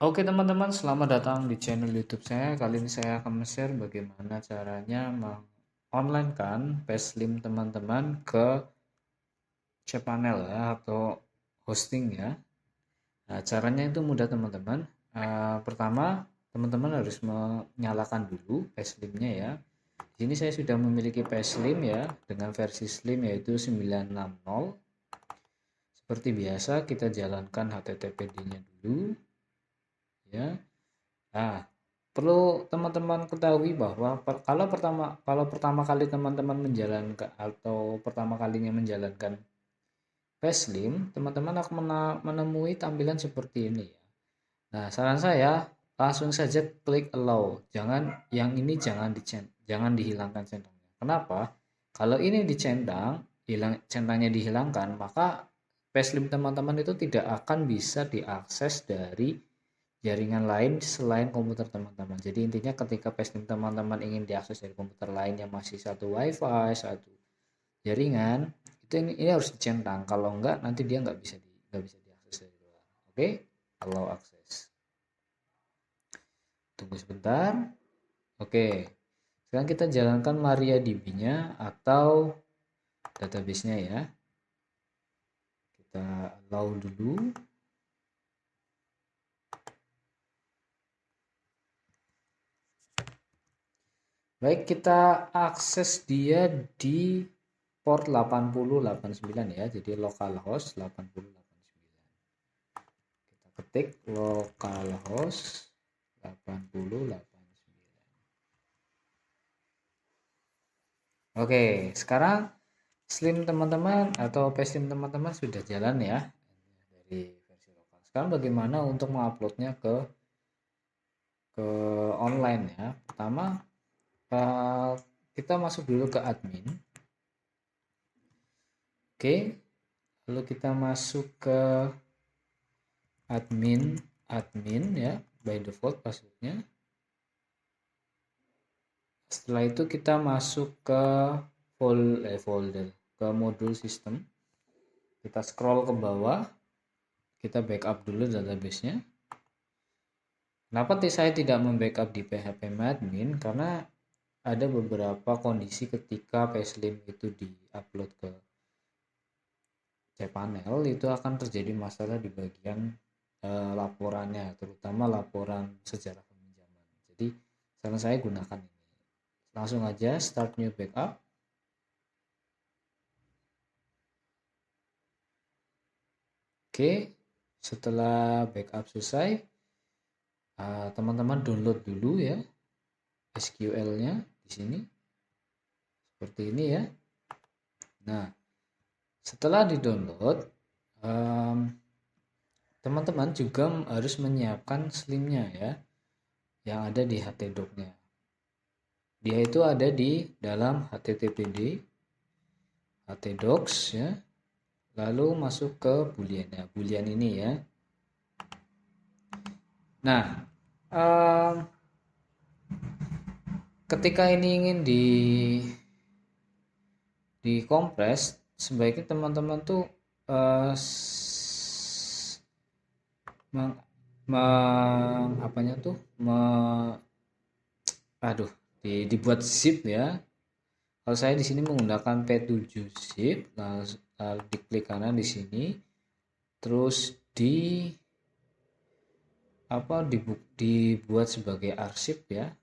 Oke teman-teman, selamat datang di channel YouTube saya. Kali ini saya akan share bagaimana caranya meng-online-kan Paslim teman-teman ke cPanel ya atau hosting ya. Nah, caranya itu mudah teman-teman. Pertama, teman-teman harus menyalakan dulu Paslimnya ya. Di sini saya sudah memiliki Paslim ya dengan versi Slim yaitu 960. Seperti biasa kita jalankan HTTPD-nya dulu ya. Nah, perlu teman-teman ketahui bahwa kalau pertama kali teman-teman menjalankan atau pertama kalinya menjalankan Paslim, teman-teman akan menemui tampilan seperti ini ya. Nah, saran saya langsung saja klik allow. Jangan dihilangkan centangnya. Kenapa? Kalau ini centangnya dihilangkan, maka Paslim teman-teman itu tidak akan bisa diakses dari jaringan lain selain komputer teman-teman. Jadi intinya ketika pasting teman-teman ingin diakses dari komputer lain yang masih satu wifi, satu jaringan, ini harus dicentang. Kalau enggak nanti dia nggak bisa diakses dari luar. Oke, allow akses. Tunggu sebentar. Oke, sekarang kita jalankan MariaDB-nya atau database-nya ya. Kita allow dulu. Baik, kita akses dia di port 8089 ya. Jadi localhost 8089. Kita ketik localhost 8089. Oke, sekarang Slim teman-teman atau Paslim teman-teman sudah jalan ya dari versi lokal. Sekarang bagaimana untuk menguploadnya ke online ya. Pertama, kita masuk dulu ke admin. Oke, lalu kita masuk ke admin ya, by default passwordnya. Setelah itu kita masuk ke folder, ke modul sistem. Kita scroll ke bawah, kita backup dulu database-nya. Kenapa saya tidak membackup di phpMyAdmin? Karena ada beberapa kondisi ketika Paslim itu diupload ke cPanel, itu akan terjadi masalah di bagian laporannya, terutama laporan sejarah peminjaman. Jadi saran saya gunakan ini. Langsung aja start new backup. Oke, setelah backup selesai, teman-teman download dulu ya SQL-nya di sini. Seperti ini ya. Nah, setelah di-download, teman-teman juga harus menyiapkan Slim-nya ya, yang ada di htdoc-nya. Dia itu ada di dalam httpd htdocs ya, lalu masuk ke boolean ya, boolean ini ya. Nah, ketika ini ingin dikompres, sebaiknya teman-teman tuh dibuat zip ya. Kalau saya di sini menggunakan P7 zip, lalu diklik kanan di sini, terus dibuat sebagai arsip ya.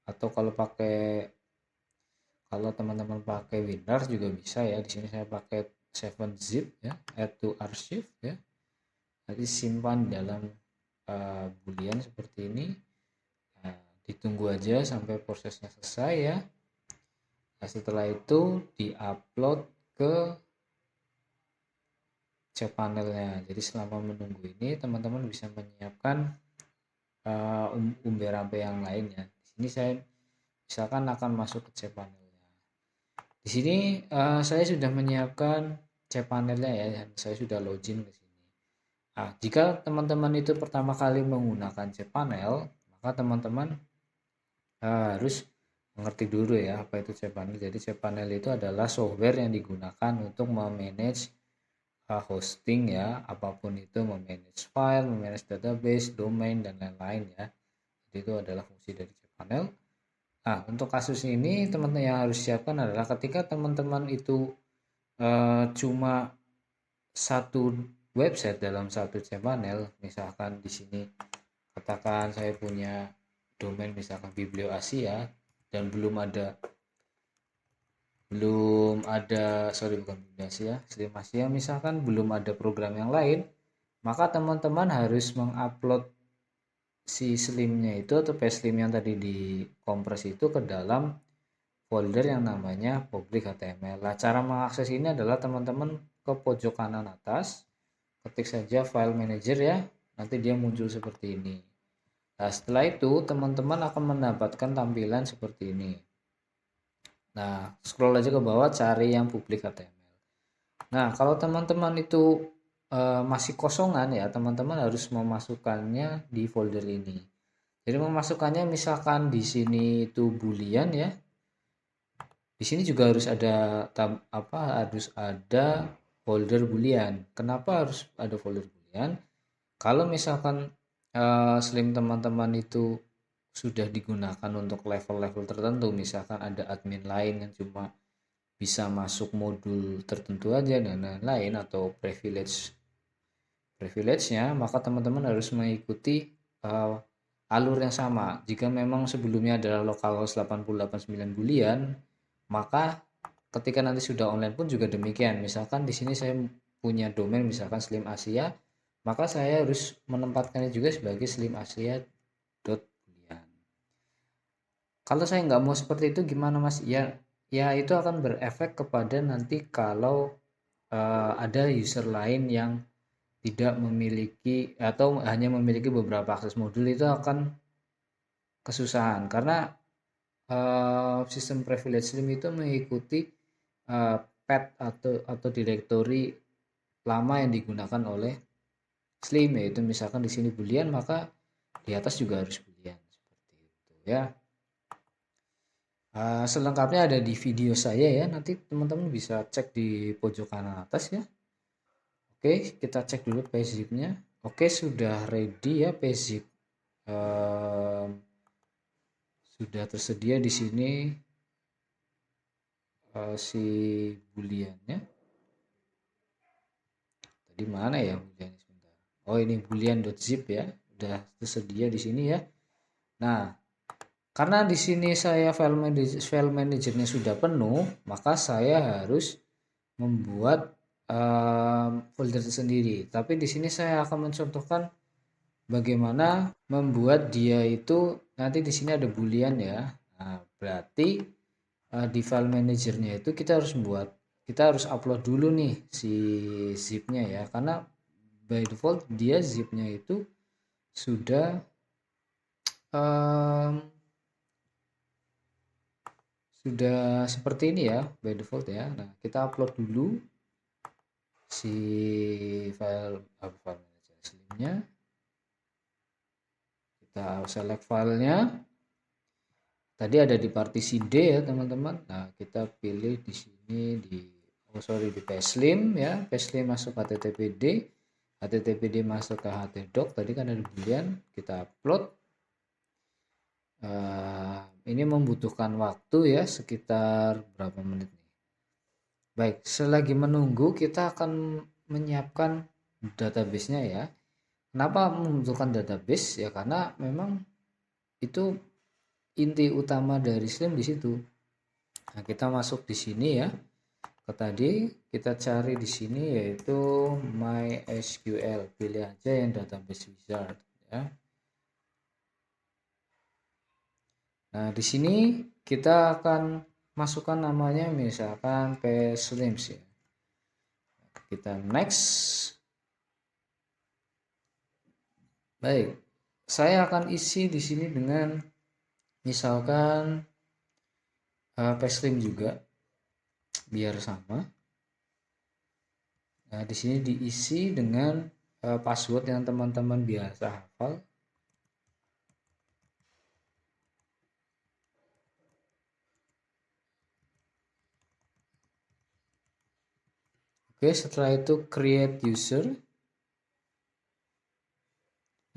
Atau kalau teman-teman pakai WinRAR juga bisa ya. Di sini saya pakai 7zip ya, add to archive ya. Nanti simpan dalam boolean seperti ini. Nah, ditunggu aja sampai prosesnya selesai ya. Nah, setelah itu diupload ke cPanelnya. Jadi selama menunggu ini teman-teman bisa menyiapkan umber-amper yang lainnya. Di sini saya misalkan akan masuk ke cPanelnya. Di sini saya sudah menyiapkan cPanelnya ya, dan saya sudah login ke sini. Nah, jika teman-teman itu pertama kali menggunakan cPanel, maka teman-teman harus mengerti dulu ya apa itu cPanel. Jadi cPanel itu adalah software yang digunakan untuk memanage hosting ya, apapun itu, memanage file, memanage database, domain dan lain-lain ya. Jadi itu adalah fungsi dari cPanel. Nah, untuk kasus ini teman-teman yang harus siapkan adalah ketika teman-teman itu cuma satu website dalam satu cPanel, misalkan di sini katakan saya punya domain misalkan Biblioasia dan sorry, bukan Biblioasia, Slim Asia misalkan belum ada program yang lain, maka teman-teman harus mengupload si slimnya itu atau slim yang tadi dikompres itu ke dalam folder yang namanya public HTML. Nah, cara mengakses ini adalah teman-teman ke pojok kanan atas, ketik saja file manager ya, nanti dia muncul seperti ini. Nah, setelah itu teman-teman akan mendapatkan tampilan seperti ini. Nah, scroll aja ke bawah, cari yang public HTML. Nah, kalau teman-teman itu masih kosongan ya, teman-teman harus memasukkannya di folder ini. Jadi memasukkannya misalkan di sini itu boolean ya. Di sini juga harus ada harus ada folder boolean. Kenapa harus ada folder boolean? Kalau misalkan slim teman-teman itu sudah digunakan untuk level-level tertentu, misalkan ada admin lain yang cuma bisa masuk modul tertentu aja dan lain-lain, atau privilege-nya, maka teman-teman harus mengikuti alur yang sama. Jika memang sebelumnya adalah localhost 8089 boolean, maka ketika nanti sudah online pun juga demikian. Misalkan di sini saya punya domain misalkan Slim Asia, maka saya harus menempatkannya juga sebagai slimasia.boolean. Kalau saya nggak mau seperti itu gimana Mas? Ya itu akan berefek kepada nanti kalau ada user lain yang tidak memiliki atau hanya memiliki beberapa akses modul, itu akan kesusahan karena sistem privilege slim itu mengikuti path atau directory lama yang digunakan oleh slim, yaitu misalkan di sini boolean maka di atas juga harus boolean seperti itu ya. Selengkapnya ada di video saya ya, nanti teman-teman bisa cek di pojok kanan atas ya. Oke, kita cek dulu pagezip-nya. Oke, sudah ready ya pagezip. Sudah tersedia di sini si booleannya. Tadi mana ya booleannya, sebentar. Oh, ini boolean.zip ya. Sudah tersedia di sini ya. Nah, karena di sini saya file manajernya sudah penuh, maka saya harus membuat folder tersendiri. Tapi di sini saya akan mencontohkan bagaimana membuat dia itu, nanti di sini ada boolean ya. Nah, berarti di file manajernya itu kita harus upload dulu nih si zipnya ya, karena by default dia zipnya itu sudah seperti ini ya by default ya. Nah, kita upload dulu si file manager slimnya, kita select filenya, tadi ada di partisi D ya teman-teman. Nah, kita pilih di sini di PSlim ya, PSlim masuk httpd masuk ke htdoc, tadi kan ada boolean, kita upload. Ini membutuhkan waktu ya sekitar berapa menit nih. Baik, selagi menunggu kita akan menyiapkan database-nya ya. Kenapa membutuhkan database? Ya karena memang itu inti utama dari Slim di situ. Nah, kita masuk di sini ya. Tadi kita cari di sini yaitu MySQL. Pilih aja yang database wizard ya. Nah, di sini kita akan masukkan namanya misalkan pslims ya. Kita next. Baik, saya akan isi di sini dengan misalkan pslim juga biar sama. Nah, di sini diisi dengan password yang teman-teman biasa hafal. Oke, setelah itu create user.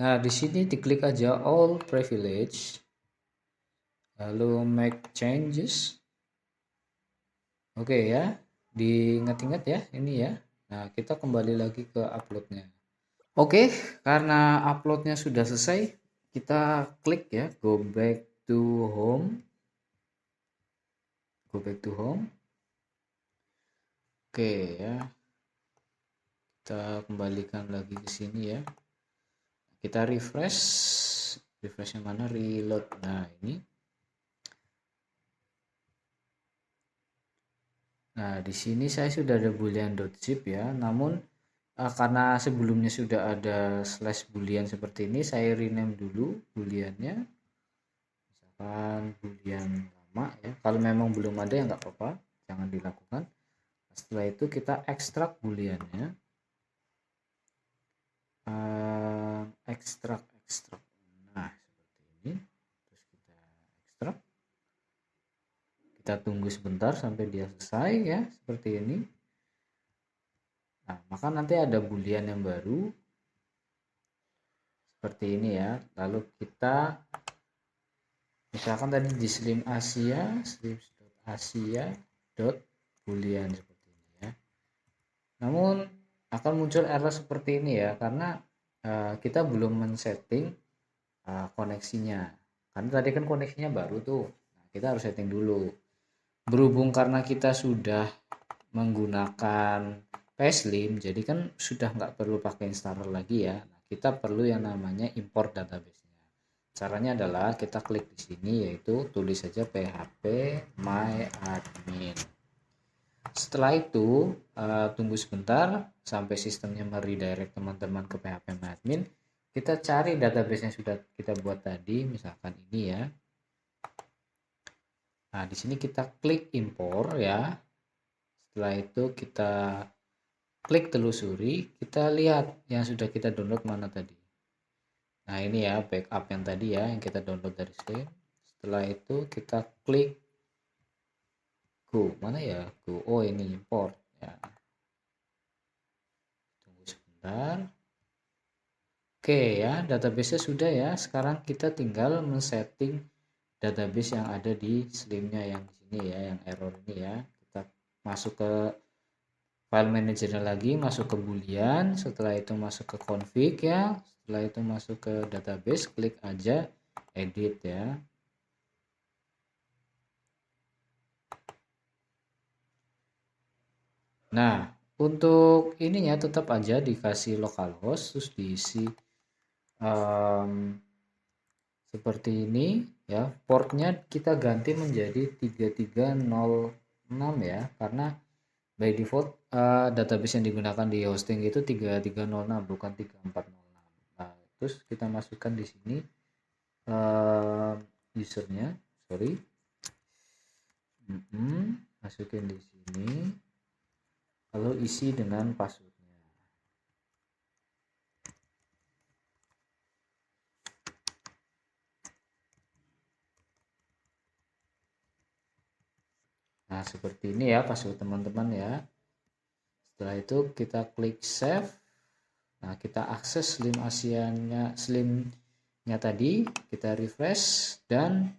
Nah, di sini diklik aja all privilege, lalu make changes. Oke ya, diingat-ingat ya ini ya. Nah, kita kembali lagi ke uploadnya. Oke, karena uploadnya sudah selesai, kita klik ya, go back to home. Go back to home. Oke ya, kita kembalikan lagi ke sini ya. Kita refresh. Refresh yang mana? Reload. Nah, ini. Nah, di sini saya sudah ada boolean.zip ya. Namun karena sebelumnya sudah ada slash boolean seperti ini, saya rename dulu booleannya. Misalkan boolean lama ya. Kalau memang belum ada ya nggak apa-apa, jangan dilakukan. Setelah itu kita ekstrak booleannya. Ekstrak. Nah, seperti ini. Terus kita ekstrak. Kita tunggu sebentar sampai dia selesai ya, seperti ini. Nah, maka nanti ada boolean yang baru seperti ini ya. Lalu kita misalkan tadi di slim Asia, slims.asia.boolean seperti ini ya. Namun akan muncul error seperti ini ya, karena kita belum men-setting koneksinya. Karena tadi kan koneksinya baru tuh. Nah, kita harus setting dulu. Berhubung karena kita sudah menggunakan PSLim, jadi kan sudah nggak perlu pakai installer lagi ya. Nah, kita perlu yang namanya import database-nya. Caranya adalah kita klik di sini, yaitu tulis saja php myadmin. Setelah itu tunggu sebentar sampai sistemnya meredirect teman-teman ke php myadmin. Kita cari database yang sudah kita buat tadi, misalkan ini ya. Nah, di sini kita klik import ya. Setelah itu kita klik telusuri, kita lihat yang sudah kita download mana tadi. Nah, ini ya backup yang tadi ya, yang kita download dari Steam. Setelah itu kita klik go. Mana ya? Go. Oh, ini import ya. Tunggu sebentar. Oke ya, database-nya sudah ya. Sekarang kita tinggal men-setting database yang ada di Slim-nya yang di sini ya, yang error ini ya. Kita masuk ke file manager lagi, masuk ke boolean, setelah itu masuk ke config ya, setelah itu masuk ke database, klik aja edit ya. Nah, untuk ininya tetap aja dikasih localhost, terus diisi seperti ini ya. Portnya kita ganti menjadi 3306 ya, karena by default database yang digunakan di hosting itu 3306 bukan 3406. Nah, terus kita masukkan di sini usernya, sorry, masukin di sini, lalu isi dengan passwordnya. Nah, seperti ini ya password teman-teman ya. Setelah itu kita klik save. Nah, kita akses slimnya tadi, kita refresh dan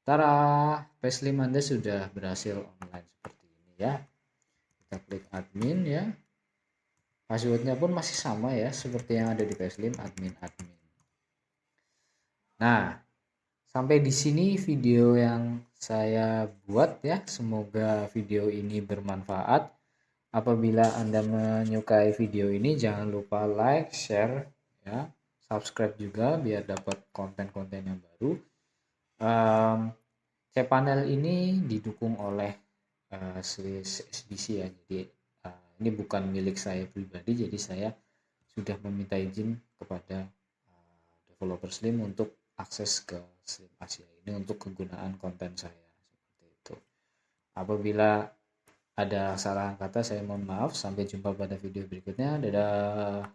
tara, PSLim Anda sudah berhasil online seperti ini ya. Kita klik admin ya. Passwordnya pun masih sama ya, seperti yang ada di PSLim, admin. Nah, sampai di sini video yang saya buat ya. Semoga video ini bermanfaat. Apabila Anda menyukai video ini, jangan lupa like, share ya, subscribe juga biar dapat konten-konten yang baru. Cpanel ini didukung oleh SBC ya, jadi ini bukan milik saya pribadi, jadi saya sudah meminta izin kepada developer Slim untuk akses ke Slim Asia ini untuk kegunaan konten saya seperti itu. Apabila ada kesalahan kata, saya mohon maaf. Sampai jumpa pada video berikutnya. Dadah.